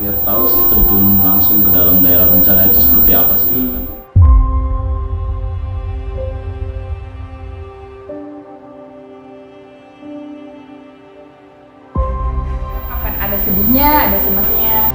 biar tahu sih terjun langsung ke dalam daerah bencana itu seperti apa sih. Kapan ada sedihnya, ada senangnya.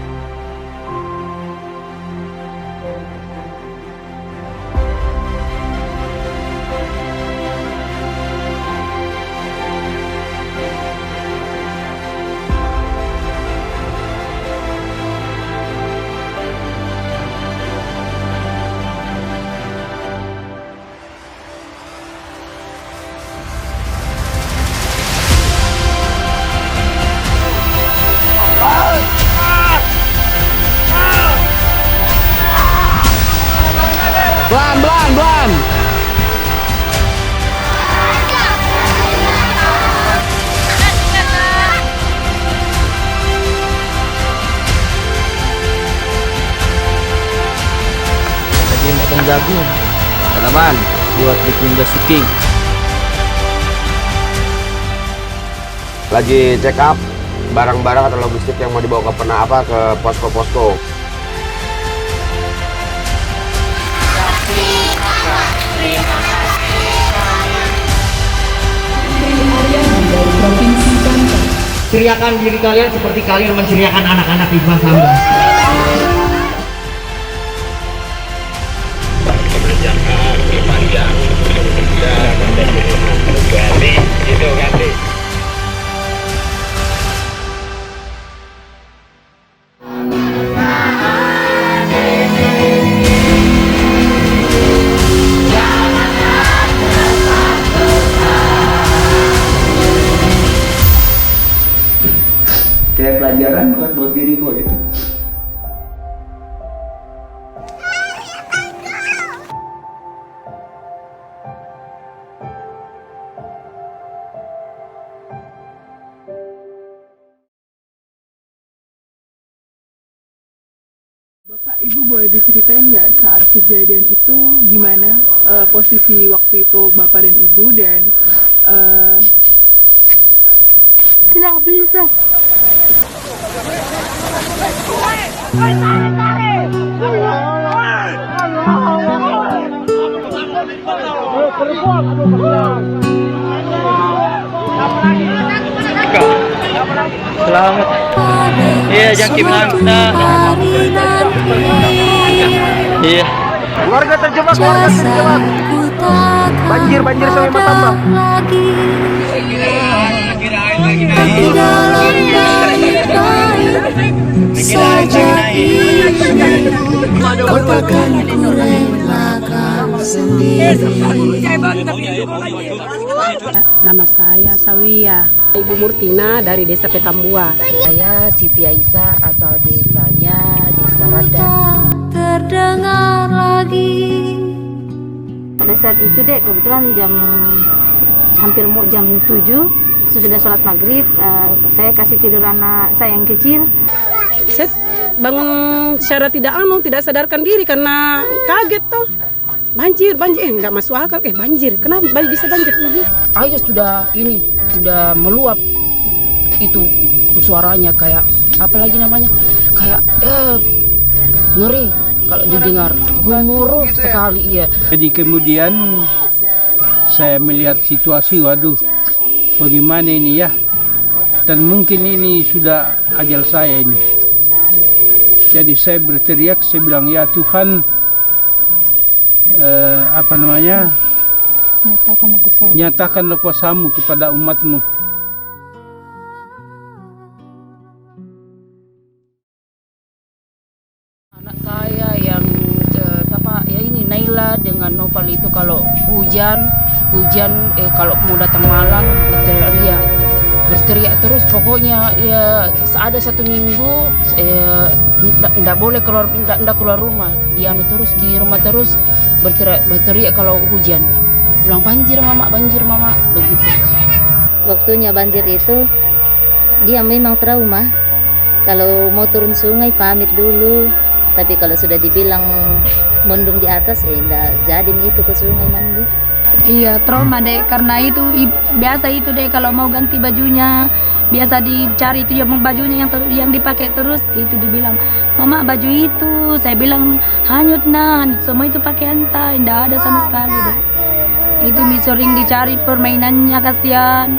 Pelan. Lagi potong jagung. Tanaman buat bikin suking. Lagi check up barang-barang atau logistik yang mau dibawa ke posko-posko. Ceriakan diri kalian seperti kalian menceriakan anak-anak di Mas Hamba. Kayak pelajaran buat diri gue gitu. Bapak, Ibu boleh diceritain nggak saat kejadian itu gimana posisi waktu itu Bapak dan Ibu dan tidak bisa. Selamat. Iya, jangki menang. Iya. Keluarga terjebak. Banjir sampai Matamba. Tapi dalam saja kau takkan ku relakan sendiri. Nama saya Sawia. Ibu Murtina dari Desa Petambua. Saya Siti Aisyah, asal desanya Desa Radan. Terdengar lagi. Pada saat itu dek, kebetulan hampir mau jam 7 sesudah sholat maghrib, saya kasih tidur anak saya yang kecil. Saya bangun secara tidak sadarkan diri karena kaget toh. Banjir, nggak masuk akal. Banjir, kenapa bisa banjir? Air sudah meluap, itu suaranya kayak apalagi namanya, kayak ngeri kalau didengar, gemuruh sekali. Iya. Jadi kemudian saya melihat situasi, waduh, bagaimana ini ya? Dan mungkin ini sudah ajal saya ini. Jadi saya berteriak, saya bilang, ya Tuhan, nyatakanlah kuasa-Mu kepada umat-Mu. Anak saya yang Naila dengan Noval itu kalau hujan kalau mau datang malam berteriak terus, pokoknya ya ada 1 minggu nggak boleh keluar rumah, dia terus di rumah terus berteriak kalau hujan, bilang banjir mama begitu. Waktunya banjir itu dia memang trauma, kalau mau turun sungai pamit dulu, tapi kalau sudah dibilang mendung di atas enggak jadi itu ke sungai mandi. Iya, trauma deh, karena itu biasa itu deh kalau mau ganti bajunya biasa dicari itu yang bajunya yang dipakai terus. Itu dibilang, mama baju itu, saya bilang hanyut nah, semua itu pakaian ta, tidak ada sama sekali deh. Itu sering dicari permainannya, kasihan,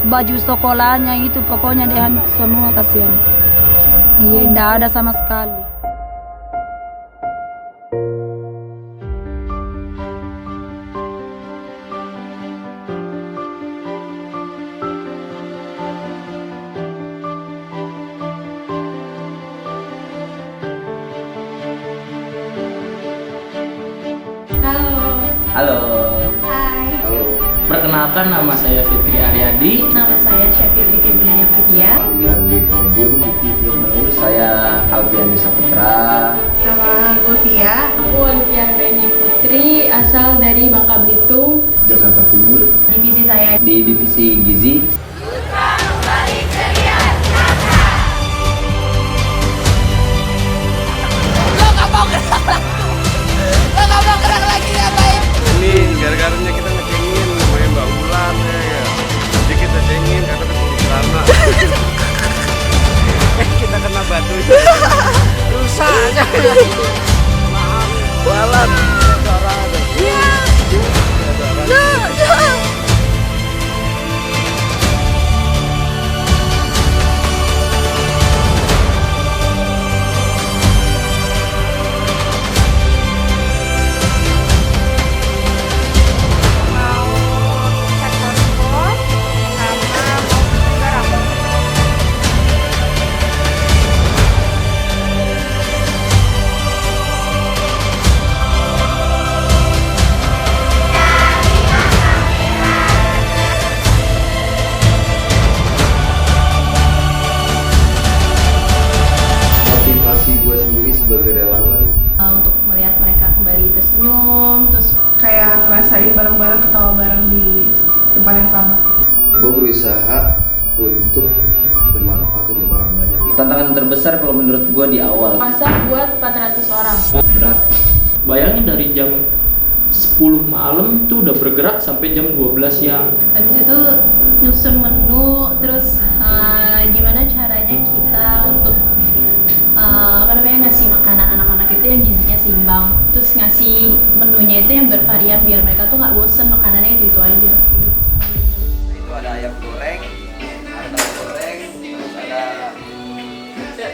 baju sekolahnya itu pokoknya dihanyut semua, kasihan. Iya, tidak ada sama sekali. Halo. Hai. Halo. Perkenalkan, nama saya Fitri Aryadi. Nama saya Syafitri Fibriana Putia. Saya Albiani Saputra. Nama gue Via. Aku Olivia Reni Putri, asal dari Bangka Belitung, Jakarta Timur. Divisi saya Di divisi Gizi. Ini gara-garanya kita ngecengin namanya Mbak Ulan ya. Jadi kita cengin karena ketemu celana. Kita kena batu. Rusak aja. Maaf. Walat. Iya. Motivasi gue sendiri sebagai relawan untuk melihat mereka kembali tersenyum, terus kayak ngerasain bareng-bareng, ketawa bareng di tempat yang sama. gue berusaha untuk bermanfaat untuk orang banyak. Tantangan terbesar kalau menurut gue di awal. Masak buat 400 orang. Berat. Bayangin dari jam 10 malam tuh udah bergerak sampai jam 12 siang. Habis itu nyusun menu, terus gimana caranya kita untuk ngasih makanan anak-anak itu yang gizinya seimbang, terus ngasih menunya itu yang bervarian biar mereka tuh nggak bosen makanannya itu aja. Itu ada ayam goreng, ada tahu goreng, terus ada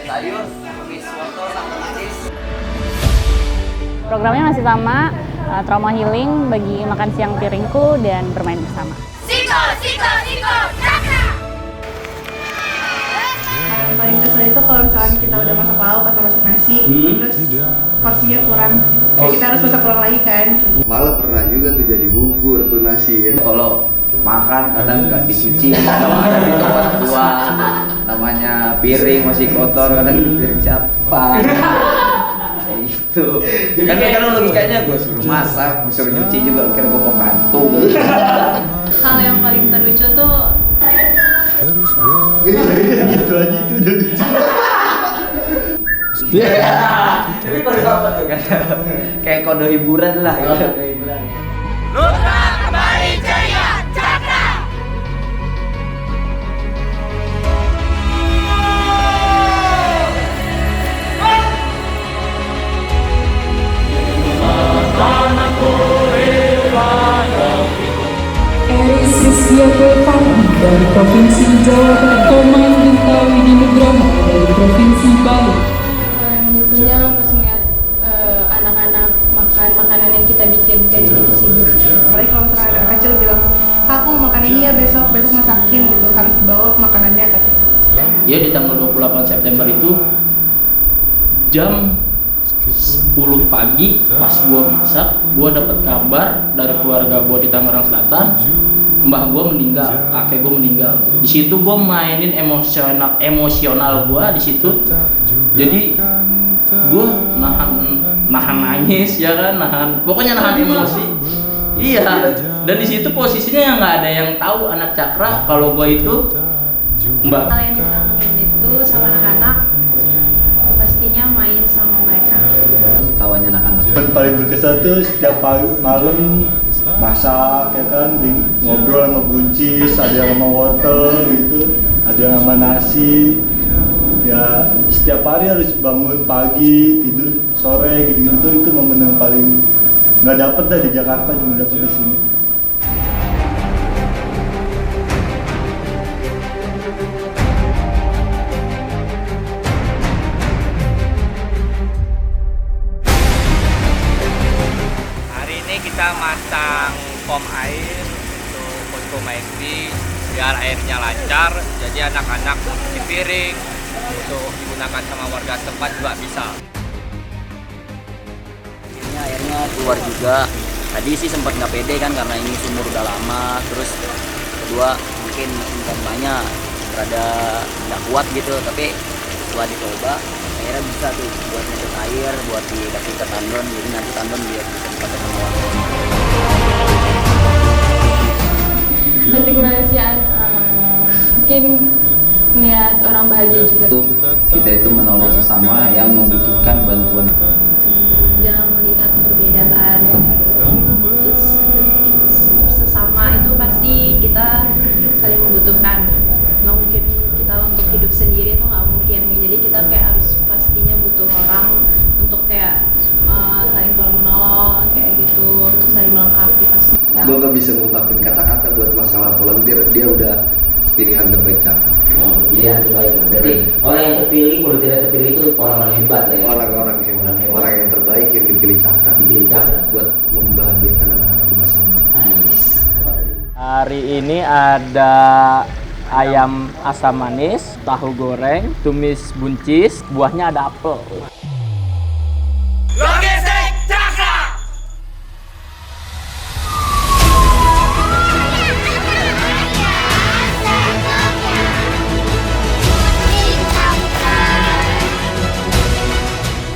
sayur, habis wortel sama nasi. Programnya masih sama, trauma healing, bagi makan siang piringku, dan bermain bersama. Siko, Cakra! Yang paling kesel itu kalau misalnya kita udah masak lauk atau masak nasi, terus porsinya kurang, kayak kita harus masak ulang lagi kan. Malah pernah juga tuh jadi bubur tuh nasi ya. Kalau makan kadang nggak dicuci, kadang ada di tempat gua, namanya piring masih kotor, kadang piring siapa. Gitu. Kan kadang logikanya gue suruh masak, suruh nyuci juga, kira gue pembantu. Hal yang paling terlucu tuh gitu aja itu udah lucu. Ini kode apa tuh kan? Kayak kode hiburan lah. Kode hiburan. Luka kembali ceria, Cakra! Dari Provinsi Jawa Barat, Komang Gentawi di Nugroho dari Provinsi Bali. yang lucunya pas melihat anak-anak makan makanan yang kita bikin dari sini. Apalagi kalau misalnya anak kecil bilang, aku mau makan ini ya besok masakin gitu, harus dibawa makanannya katanya. Ya di tanggal 28 September itu jam 10 pagi pas gua masak, gua dapat kabar dari keluarga gua di Tangerang Selatan, mbah gua meninggal, kakek gua meninggal. Di situ gua mainin emosional gua di situ. Jadi gua nahan nangis ya kan, pokoknya nahan emosi. Iya. Dan di situ posisinya yang nggak ada yang tahu anak Cakra kalau gua itu mbak. Hal yang dikangenin itu sama anak-anak pastinya main sama mereka. Tawanya anak-anak. Yang paling berkesan tuh setiap malam masak ya kan, ngobrol sama buncis, ada yang sama wortel gitu. ada yang sama nasi. Ya setiap hari harus bangun pagi, tidur sore gitu-gitu, itu momen yang paling nggak dapet dah di Jakarta, cuma dapet di sini. Hari ini kita masang pom air untuk posko MSB biar airnya lancar, jadi anak-anak cuci piring untuk digunakan sama warga setempat juga bisa. Airnya keluar juga. Tadi sih sempat nggak pede kan karena ini sumur udah lama, terus kedua mungkin pompanya rada nggak kuat gitu, tapi setelah dicoba akhirnya bisa tuh buat nyedot air, buat dikasih ke tandon, jadi nanti tandon biar bisa dipakai sama warga. Nanti kemanusiaan mungkin niat orang bahagia juga. Kita itu menolong sesama yang membutuhkan bantuan. Jangan melihat perbedaan, terus sesama itu pasti kita saling membutuhkan. Nggak mungkin kita untuk hidup sendiri itu nggak mungkin. Jadi kita kayak harus pastinya butuh orang untuk kayak saling tolong menolong kayak gitu, untuk saling melengkapi pasti. Gue gak bisa ngungkapin kata-kata buat masalah volunteer, dia udah pilihan terbaik Cakra. Pilihan terbaik lah. Berarti orang yang terpilih, volunteer yang terpilih itu orang-orang hebat lah ya. Orang-orang hebat, orang yang terbaik yang dipilih Cakra. Dipilih Cakra buat membahagiakan anak-anak di masa depan. Hari ini ada ayam asam manis, tahu goreng, tumis buncis, buahnya ada apel. Logistik Cakra.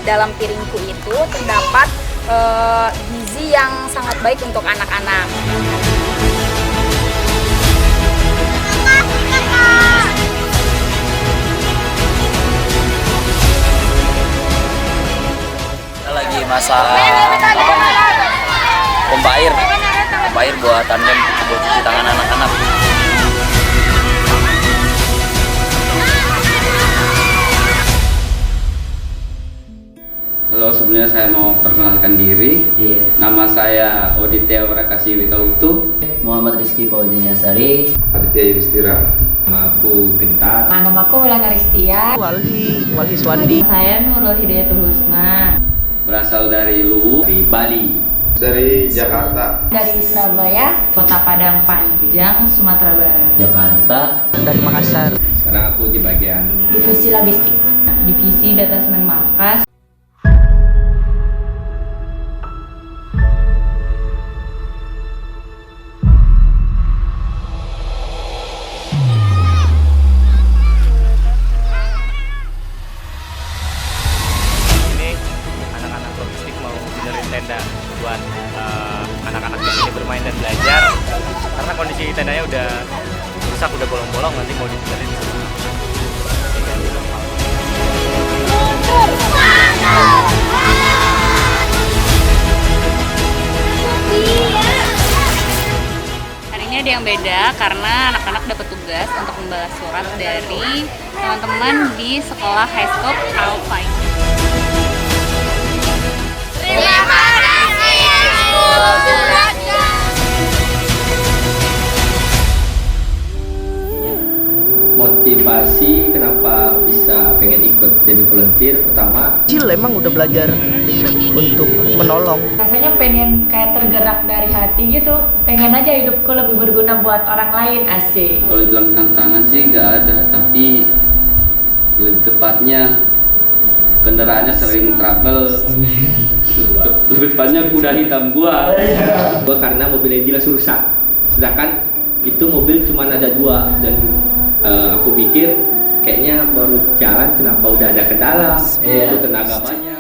Dalam piringku itu terdapat gizi yang sangat baik untuk anak-anak. Kita lagi masak pompa air buat tandem buat cuci tangan anak-anak. Halo, sebelumnya saya mau perkenalkan diri. Nama saya Oditya Prakasya Witautu. Muhammad Rizky Fauziyasari. Aditya Yudhistira. Nama aku Gentar. Nama aku Wulan Aristia. Wali Swandi. Saya Nurul Hidayatul Husna. Berasal dari Luwu, di Bali. Dari Jakarta. Dari Surabaya, Kota Padang Panjang, Sumatera Barat. Jakarta. Dari Makassar. Sekarang aku di bagian Divisi Logistik. Divisi Data Semen Markas. Tenda buat anak-anak di sini bermain dan belajar, karena kondisi tendanya udah rusak, udah bolong-bolong, nanti mau dibenerin. Hari ini ada yang beda karena anak-anak dapat tugas untuk membalas surat dari teman-teman di sekolah high school Alpine. Terima kasih Ibu suratnya. motivasi kenapa bisa pengen ikut jadi volunteer. Pertama, kecil emang udah belajar untuk menolong. Rasanya pengen kayak tergerak dari hati gitu, pengen aja hidupku lebih berguna buat orang lain. Asik. kalau dibilang tantangan sih nggak ada, tapi lebih tepatnya kendaraannya sering trouble. Lebih tepatnya kuda hitam gua karena mobilnya jelas rusak, sedangkan itu mobil cuma ada 2 dan aku pikir kayaknya baru jalan kenapa udah ada kendala. Itu tenaga banyak.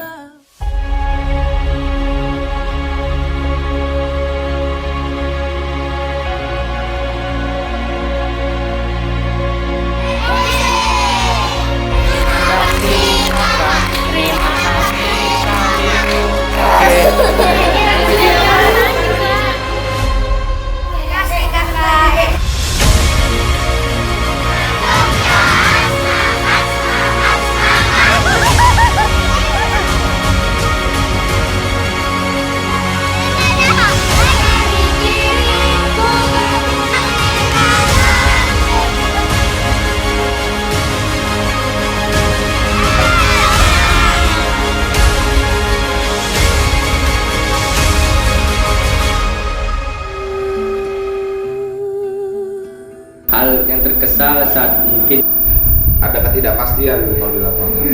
ada ketidakpastian kalau di lapangan.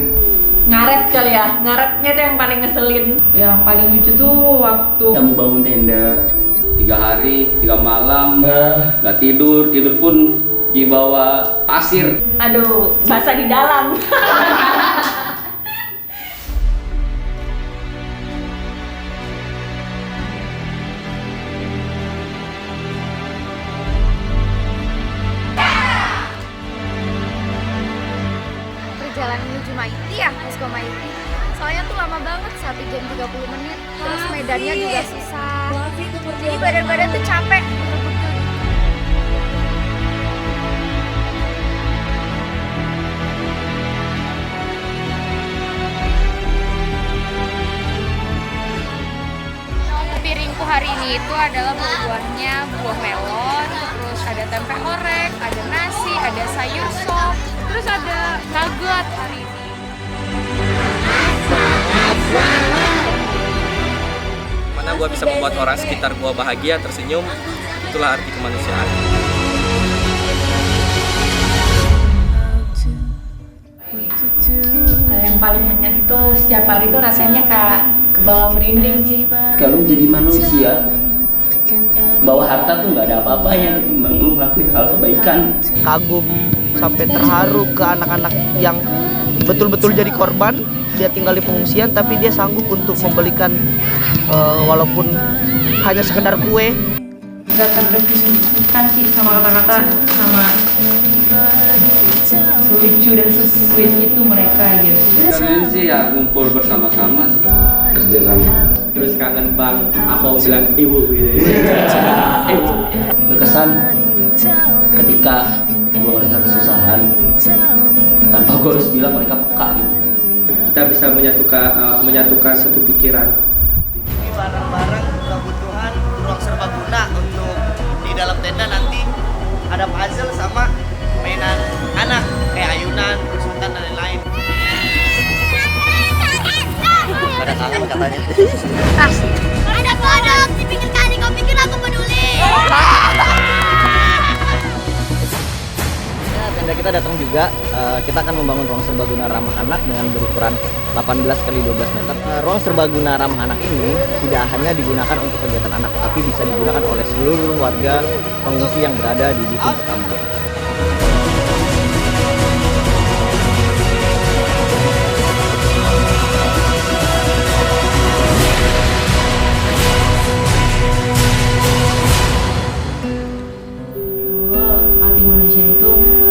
Ngaret kali ya, ngaretnya tuh yang paling ngeselin. Yang paling lucu tuh waktu kamu bangun tenda 3 hari 3 malam nggak tidur pun di bawah pasir. aduh basah di dalam. Perjalanan menuju Maiti ya, Posko Maiti. Soalnya tuh lama banget, 1 jam 30 menit. Terus medannya juga susah. Jadi badan-badan tuh capek. Piringku hari ini itu adalah buahnya buah melon, terus ada tempe orek, ada nasi, ada sayur sop, terus ada nugget hari ini. Mana gue bisa membuat orang sekitar gue bahagia, tersenyum, itulah arti kemanusiaan. Yang paling menyentuh setiap hari itu rasanya kayak ke bawah merinding sih. Kalau jadi manusia bawa harta tuh nggak ada apa-apanya ketimbang lu ngelakuin hal kebaikan. Kagum sampai terharu ke anak-anak yang betul-betul jadi korban. Dia tinggal di pengungsian tapi dia sanggup untuk membelikan walaupun hanya sekedar kue. Gak terdefinisikan sih sama kata-kata, sama lucu dan sweet itu mereka gitu. Kalian sih ya ngumpul bersama-sama kerja sama. Terus kangen bang, aku bilang ibu gitu. Berkesan ketika gue merasa kesusahan tanpa gue harus bilang mereka peka gitu. Kita bisa menyatukan satu pikiran. Ini barang-barang kebutuhan ruang serbaguna untuk di dalam tenda nanti ada puzzle sama mainan anak kayak ayunan, bersungkan dan lain-lain. Pada kangen katanya. Ada kodok di pinggir kali, kau pikir aku peduli? Tenda kita datang juga, kita akan membangun ruang serbaguna ramah anak dengan berukuran 18 x 12 meter. Ruang serbaguna ramah anak ini tidak hanya digunakan untuk kegiatan anak, tapi bisa digunakan oleh seluruh warga pengungsi yang berada di Dusun Petamburan.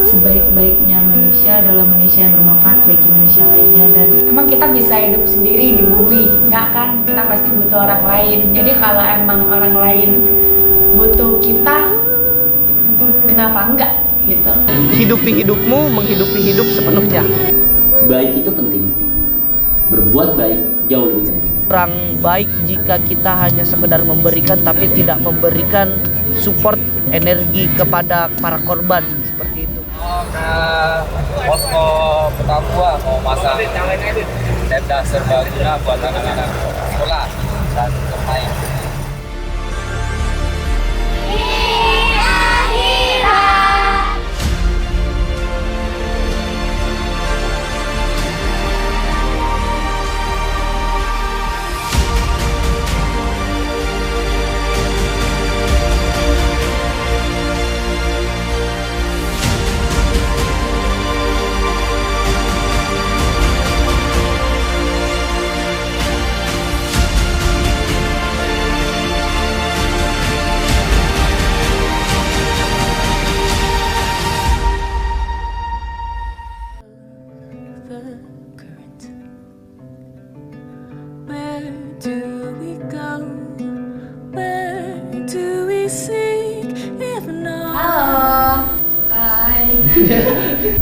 Sebaik-baiknya manusia adalah manusia yang bermanfaat bagi manusia lainnya, dan emang kita bisa hidup sendiri di bumi, nggak kan? Kita pasti butuh orang lain. Jadi kalau emang orang lain butuh kita, kenapa enggak gitu? Hidupi hidupmu, menghidupi hidup sepenuhnya. Baik itu penting, berbuat baik jauh lebih penting. Kurang baik jika kita hanya sekedar memberikan tapi tidak memberikan support energi kepada para korban seperti itu. Ke Posko Petamburan mau masang tenda serbaguna buat anak-anak sekolah dan bermain.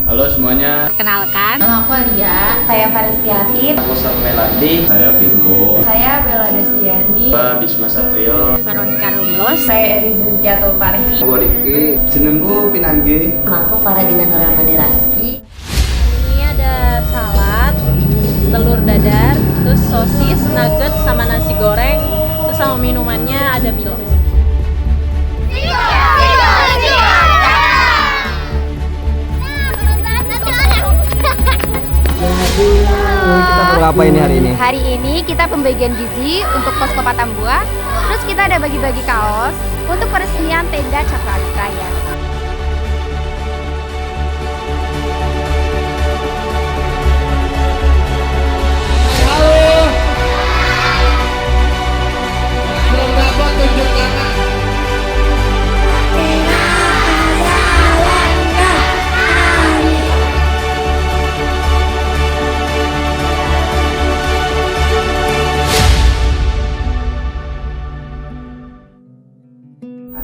Halo semuanya. Perkenalkan, nama aku Alia. Saya Faristiati. Aku Melandi. Saya Pinko. Saya Bella Destiani. Saya Bisma Satrio. Veronica Rumlos. Saya Erizul Jatul Parhi. Gue Riki. Jenengku Pinanggi. Aku Faradina Nuramani Raski. Ini ada salad, telur dadar, terus sosis, nugget, sama nasi goreng, terus sama minumannya ada Milo. acara apa ini hari ini? Hari ini kita pembagian gizi untuk posko Patambua. Terus kita ada bagi-bagi kaos untuk peresmian tenda Cakra Raya.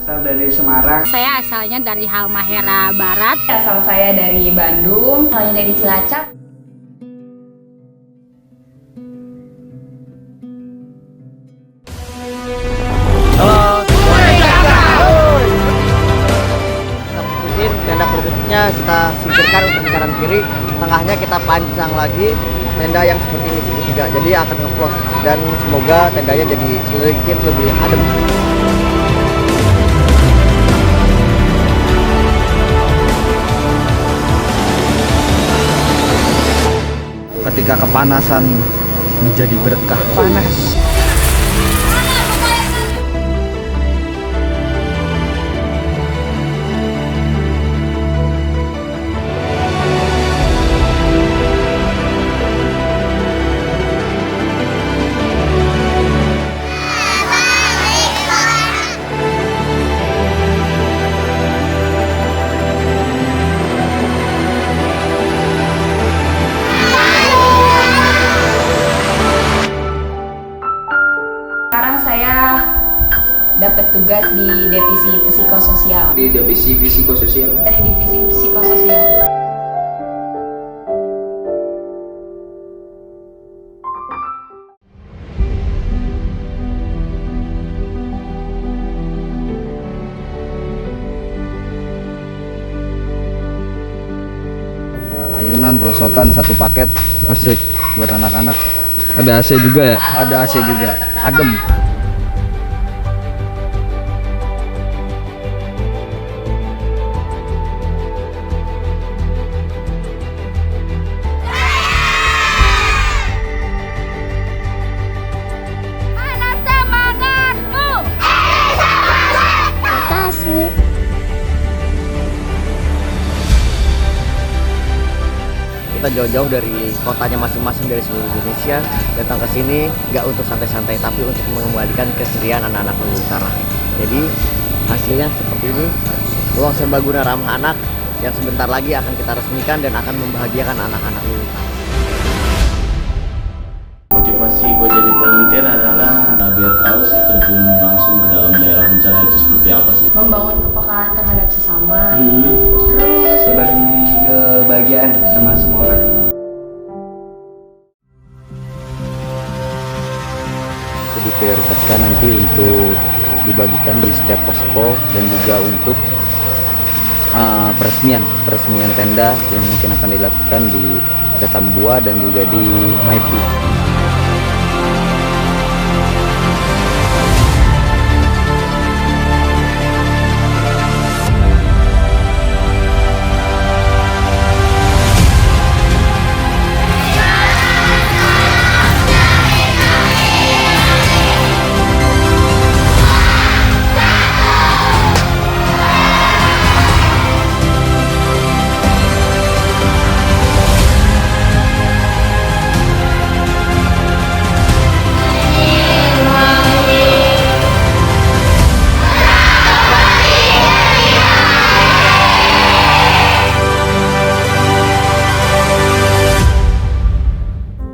Asal dari Semarang. Saya asalnya dari Halmahera Barat. Asal saya dari Bandung. Asalnya dari Cilacap. Halo. Kita putusin tenda berikutnya kita singkirkan untuk di kanan kiri. Tengahnya kita panjang lagi tenda yang seperti ini segitiga. Jadi akan ngeplos dan semoga tendanya jadi sedikit lebih adem. Ketika kepanasan menjadi berkah. Panas. Sekarang saya dapat tugas di divisi psikososial. Di divisi psikososial. Dari divisi psikososial. Ayunan perosotan satu paket. Asik buat anak-anak. Ada AC juga ya? Ada AC juga. Adem. Mana semangatmu? Makasih. Kita jauh-jauh dari kotanya masing-masing dari seluruh Indonesia datang ke sini nggak untuk santai-santai tapi untuk mengembalikan keceriaan anak-anak Luwu Utara. Jadi hasilnya seperti ini, ruang serbaguna ramah anak yang sebentar lagi akan kita resmikan dan akan membahagiakan anak-anak Luwu Utara. Motivasi gue jadi volunteer adalah biar tahu terjun langsung ke dalam daerah bencana itu seperti apa sih. Membangun kepekaan terhadap sesama. Terus berbagi kebahagiaan sama semua orang. Jadi prioritaskan nanti untuk dibagikan di setiap posko dan juga untuk peresmian tenda yang mungkin akan dilakukan di Tambua dan juga di Maipi.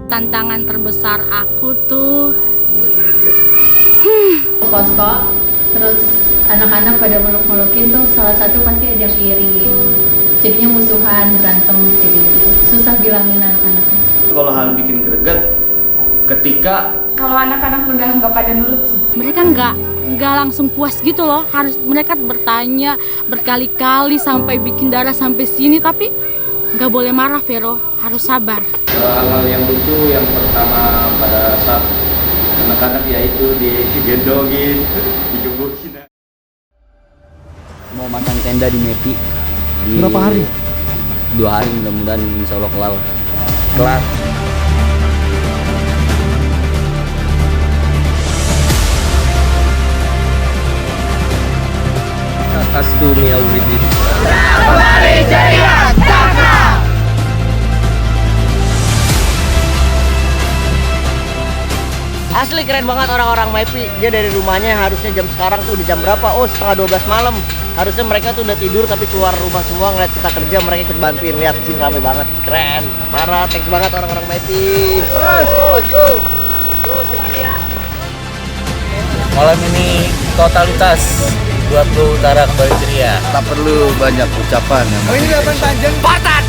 Tantangan terbesar aku tuh Posko, terus anak-anak pada meluk-melukin tuh salah satu pasti ada iri. Jadinya musuhan, berantem kayak gitu. Susah bilangin anak-anaknya. Kalau hal bikin greget ketika Kalau anak-anak udah nggak pada nurut sih. mereka nggak langsung puas gitu loh, harus mereka bertanya berkali-kali sampai bikin darah sampai sini, tapi nggak boleh marah Vero, harus sabar. hal-hal yang lucu yang pertama pada saat anak-anak yaitu digendongin, digebukin. Mau masang tenda di Maipi. Berapa hari? 2 hari, mudah-mudahan insya Allah kelar. Astu Miauridin. Asli keren banget orang-orang MyPi. Dia dari rumahnya harusnya jam sekarang tuh udah jam berapa? Oh, setengah 12 malam. Harusnya mereka tuh udah tidur tapi keluar rumah semua ngeliat kita kerja, mereka ikut bantuin. Lihat sini rame banget. Keren. Parah, thanks banget orang-orang MyPi. Terus, maju. Terus ini ya. Malam ini totalitas 20 Utara kembali ceria. Tak perlu banyak ucapan. Oh, ini datang Tanjung Barat.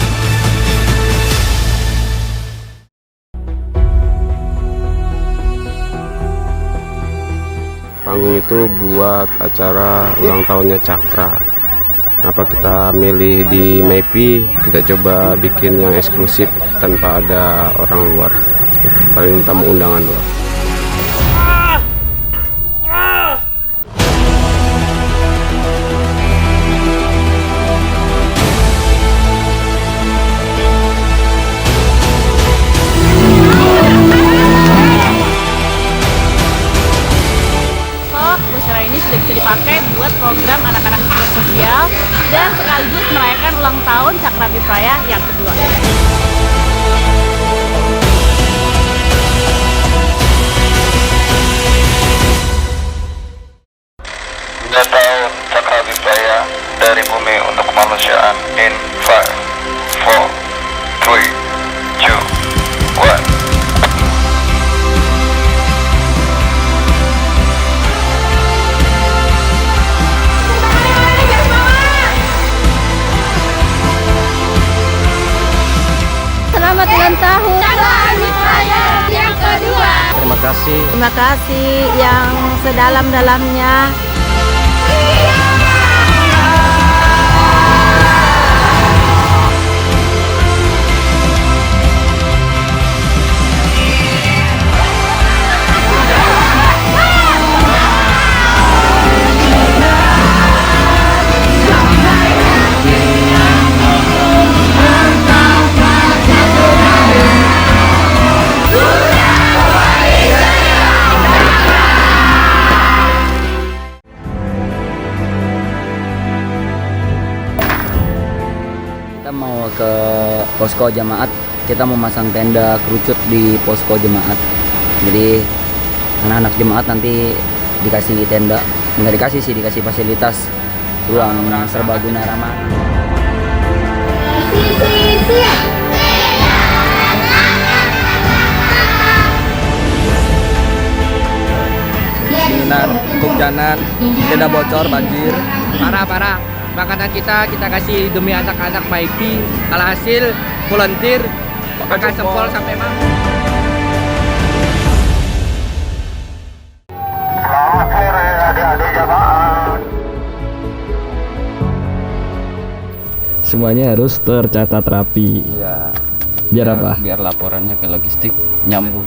Panggung itu buat acara ulang tahunnya Cakra. Kenapa kita milih di MyPi? Kita coba bikin yang eksklusif tanpa ada orang luar. Paling tamu undangan luar. Sudah bisa dipakai buat program anak-anak sosial dan sekaligus merayakan ulang tahun Cakra Bipraya yang kedua. Tahun Cakra Bipraya dari bumi untuk kemanusiaan in 5, 4, 3, 2, 1. Selamat ulang tahun Cakra Bipraya yang kedua. Terima kasih. Terima kasih yang sedalam-dalamnya. Kita mau ke posko jemaat, kita mau masang tenda kerucut di posko jemaat. Jadi anak-anak jemaat nanti dikasih tenda, nggak dikasih sih, dikasih fasilitas ruang serbaguna ramah. Keinginan, kehujanan, tenda bocor, banjir. Parah. Makanan kita kasih demi anak-anak MyPi. Alhasil volunteer makan sempol sampai mau. Selamat sore adik-adik jamaah. Semuanya harus tercatat rapi. Iya. Biar apa? Biar laporannya ke logistik nyambung.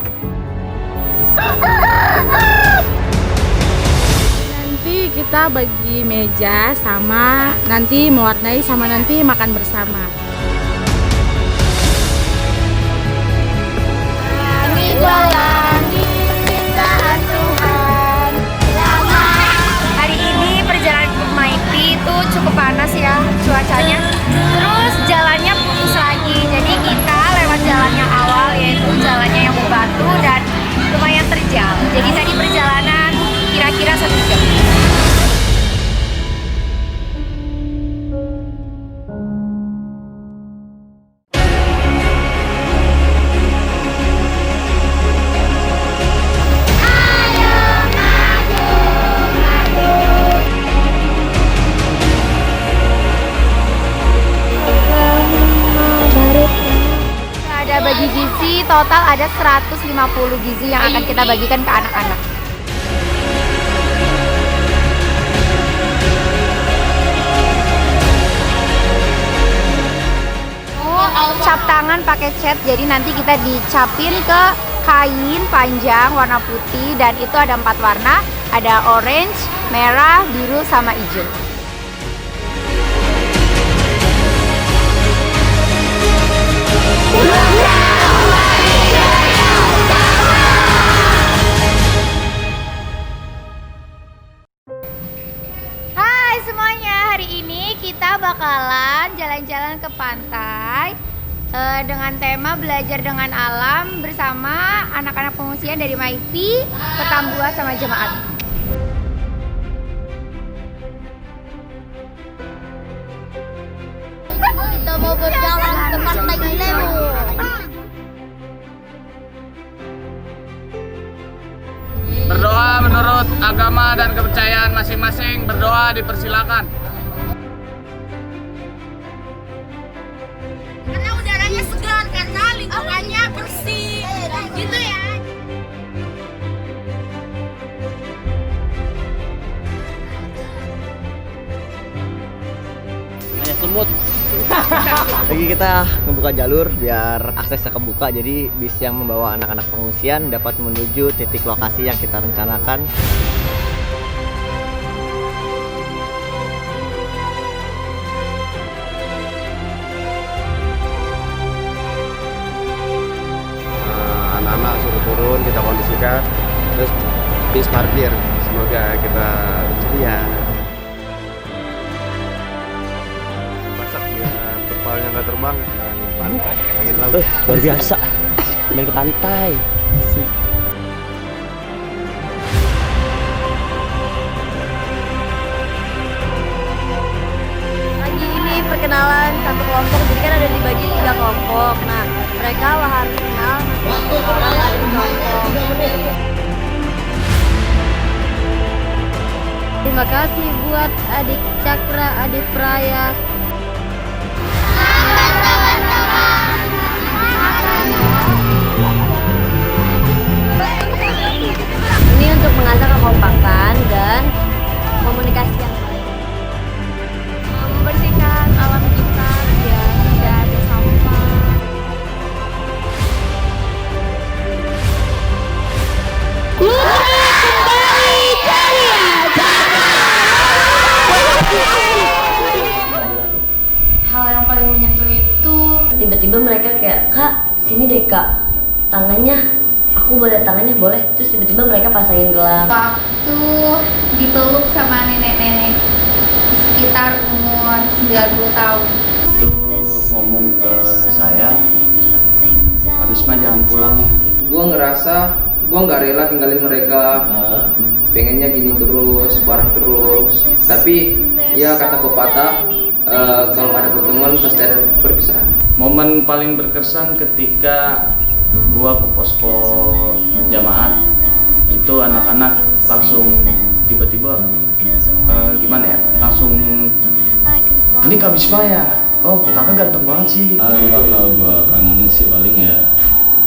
Nanti kita bagi meja sama nanti mewarnai sama nanti makan bersama. Hari ini perjalanan ke MyPi itu cukup panas ya cuacanya. Terus jalannya putus lagi. Jadi kita lewat jalan yang awal yaitu jalannya yang berbatu dan lumayan terjal. Jadi tadi perjalanan kira-kira 1 jam. Bagi gizi total ada 150 gizi yang akan kita bagikan ke anak-anak. Cap tangan pakai cat, jadi nanti kita dicapin ke kain panjang warna putih dan itu ada 4 warna, ada orange, merah, biru, sama hijau. Hai semuanya, dengan tema belajar dengan alam bersama anak-anak pengungsian dari MyP, Petambua sama Jemaat. Kita mau berjalan ke Pantai Ilemu. Berdoa menurut agama dan kepercayaan masing-masing. Berdoa dipersilakan. Karena udaranya segar, karena lingkungannya bersih, gitu ya. Hanya semut. Lagi kita membuka jalur biar aksesnya kebuka, jadi bis yang membawa anak-anak pengungsian dapat menuju titik lokasi yang kita rencanakan. Anak-anak suruh turun, kita kondisikan, terus bis parkir. Semoga kita ceria. Masak biar kepalanya nggak terbang. Pantai, angin laut. Luar biasa, main ke pantai. Lagi ini perkenalan satu kelompok, jadi kan ada dibagi 3 kelompok. Nah, mereka harus kenal masing-masing orang ada di kelompok. Terima kasih buat adik Cakra, adik Praya. Ini untuk mengasah kekompakan dan komunikasi yang baik. Membersihkan alam kita biar tidak ada sampah. Hal yang paling menyentuh itu Tiba-tiba mereka kayak, "Kak, sini deh Kak, tangannya." Aku boleh tangannya boleh. Terus tiba-tiba mereka pasangin gelang. Waktu dipeluk sama nenek-nenek sekitar umur 90 tahun. Itu ngomong ke saya, Risma jangan pulang ya. Gue ngerasa gue nggak rela tinggalin mereka. Pengennya gini terus, bareng terus. Tapi ya kata pepatah, kalau ada pertemuan pasti ada perpisahan. Momen paling berkesan ketika gua ke posko jamaat, itu anak-anak langsung tiba-tiba gimana ya, langsung ini Kak Bisma ya, oh kakak ganteng banget sih. Kalau gua kangenin sih paling ya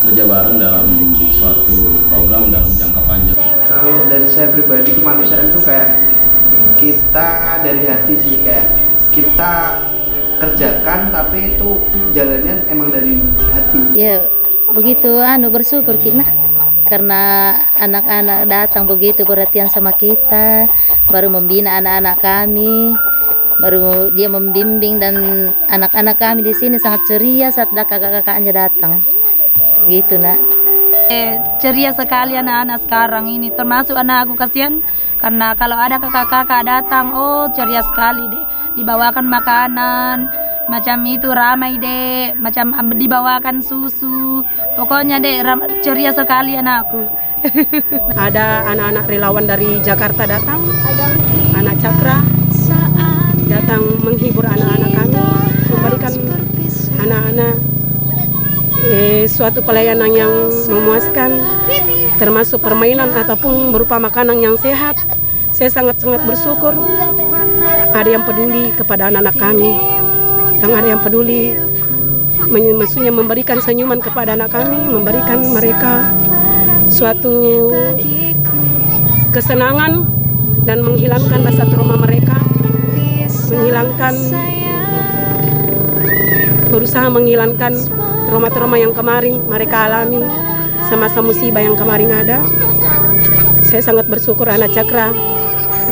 kerja bareng dalam suatu program dalam jangka panjang. Kalau dari saya pribadi, kemanusiaan tuh kayak kita dari hati sih, kayak kita kerjakan tapi itu jalannya emang dari hati. Ya begitu bersyukur kita karena anak-anak datang begitu perhatian sama kita, baru membina anak-anak kami, baru dia membimbing, dan anak-anak kami di sini sangat ceria saat kakak-kakaknya datang gitu nak. Ceria sekali anak-anak sekarang ini, termasuk anak aku, kasihan karena kalau ada kakak-kakak datang, oh ceria sekali deh, dibawakan makanan macam itu, ramai deh, macam dibawakan susu, pokoknya deh ceria sekali anakku. Ada anak-anak relawan dari Jakarta datang, anak Cakra datang menghibur anak-anak kami, memberikan anak-anak suatu pelayanan yang memuaskan, termasuk permainan ataupun berupa makanan yang sehat. Saya sangat-sangat bersyukur ada yang peduli kepada anak-anak kami, dan ada yang peduli maksudnya memberikan senyuman kepada anak kami, memberikan mereka suatu kesenangan dan menghilangkan rasa trauma mereka, berusaha menghilangkan trauma-trauma yang kemarin mereka alami semasa musibah yang kemarin ada. Saya sangat bersyukur anak Cakra,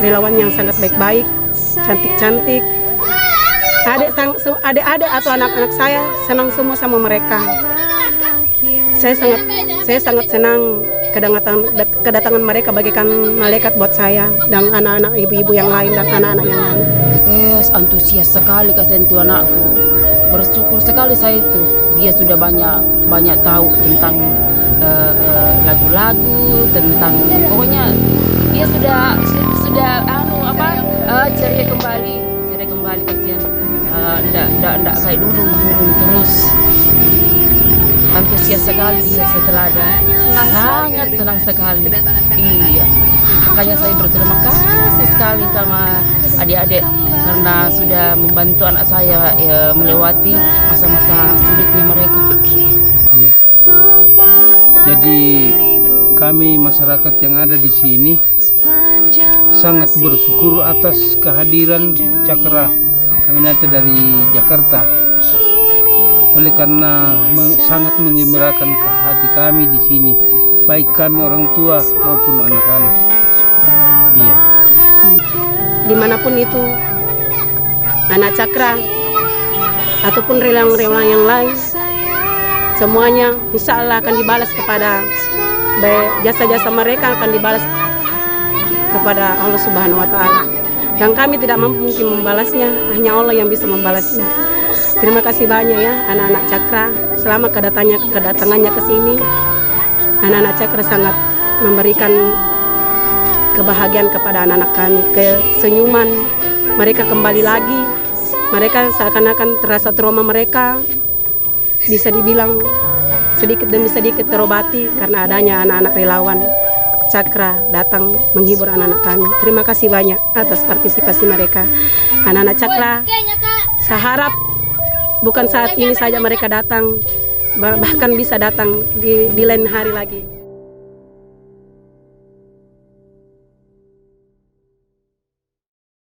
relawan yang sangat baik-baik, cantik-cantik. Adik-adik atau anak-anak saya senang semua sama mereka. Saya sangat senang kedatangan mereka, bagaikan malaikat buat saya dan anak-anak ibu-ibu yang lain dan anak-anak yang lain. Antusias sekali kesentuh anakku. bersyukur sekali saya itu. Dia sudah banyak tahu tentang lagu-lagu, tentang pokoknya dia sudah ceria kembali kasihan. Ndak kayak dulu murung terus. Antusias sekali dia setelah ada, sangat senang sekali. Iya, makanya saya berterima kasih sekali sama adik-adik karena sudah membantu anak saya melewati masa-masa sulitnya mereka. Iya. Jadi kami masyarakat yang ada di sini sangat bersyukur atas kehadiran Cakra Aminata dari Jakarta. Oleh karena sangat menggembirakan hati kami di sini, baik kami orang tua maupun anak-anak. Iya. Dimanapun itu anak Cakra ataupun relawan-relawan yang lain, semuanya insya Allah akan dibalas kepada jasa-jasa mereka akan dibalas kepada Allah Subhanahu Wa Taala. Dan kami tidak mampu mungkin membalasnya, hanya Allah yang bisa membalasnya. Terima kasih banyak ya anak-anak Cakra. Selama kedatangannya ke sini, anak-anak Cakra sangat memberikan kebahagiaan kepada anak-anak kami, kesenyuman. Mereka kembali lagi. Mereka seakan-akan terasa trauma mereka bisa dibilang sedikit demi sedikit terobati karena adanya anak-anak relawan Cakra datang menghibur anak-anak kami. Terima kasih banyak atas partisipasi mereka. Anak-anak Cakra, saya harap bukan saat ini saja mereka datang, bahkan bisa datang di lain hari lagi.